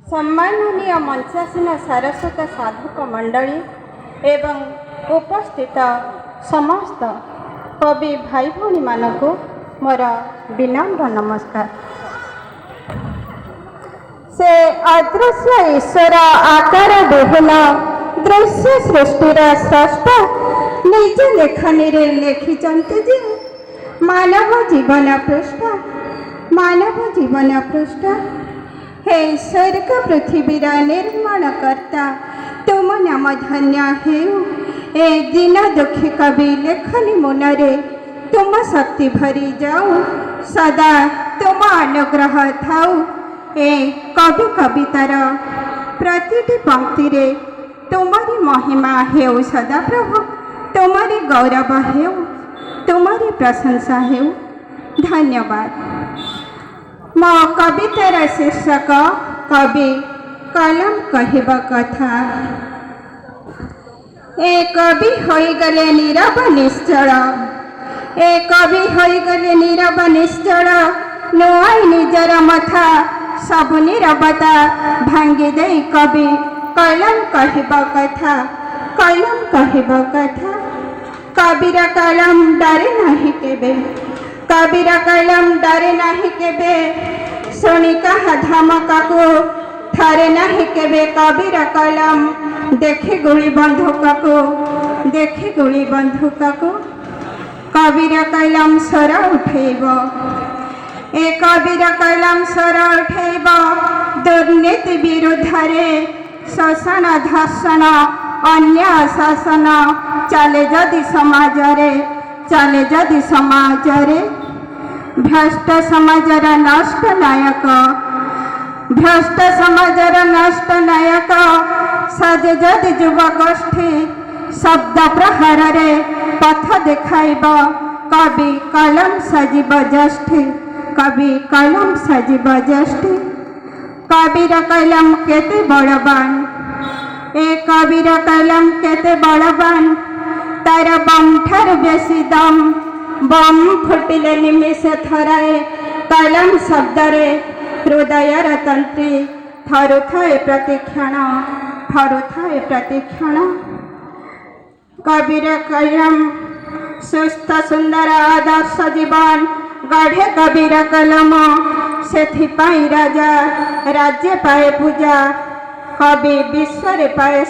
सम्माननीय मंचासीन सारस्वत साधक मंडली एवं उपस्थित समस्त कवि भाई भौणी मानक मोर विनम्र नमस्कार। से अदृश्य ईश्वर आकार विहीन दृश्य सृष्टिर स्रष्टा निज लेखनी लिखिंटे जे मानव जीवन पृष्ठ हे स्वर्ग पृथ्वीर निर्माणकर्ता तुम नाम धन्य हेउ ए दीन दुखी कवि लेखनी मुनरे तुम शक्ति भरी जाऊ सदा तुम अनुग्रह थाऊ ए कवि कवितार प्रतिटी पंक्ति रे तुम्हारी महिमा हेउ सदा प्रभु तुम्हारी गौरव हेउ तुम्हारी प्रशंसा हेउ धन्यवाद। मो कवितार शीर्षक कवि कलम कहवा कथा। ए कवि होइगले नीरव निश्चल ए कवि होइगले नीरव निश्चल नुआई निजर मथा सबु नीरवता भांगी दे कवि कलम कहवा कथा कविर कलम डरे नहीं केबे कविर कलम डरे नहीं केबे शुणी कहा धमका को थरे नहीं केबे कविर कलम देखे गुली बंधुक को कविर कलम स्वर उठेब ए कविर कलम स्वर उठेब दुर्नीति विरुद्धरे शोषण धर्षण अन्य शासन चले जदि समाजरे भ्रष्ट समाजर नष्ट नायक साजे जदि युव गोष्ठी शब्द प्रहार रे पथ देखाइब कवि कलम सजीव ज्येष्ठी कविर कलम केते बलवान ए कविर कलम केते बलवान तार बम ठार बेसी दम बम फुटिले निमिष थराए कलम शब्द रे हृदयर तंत्री थरुथाए प्रतिक्षण कविर कलम सुस्थ सुंदर आदर्श जीवन गढ़े कविर कलम सेथिपाई राजा राज्य पाए पूजा कवि विश्व पाए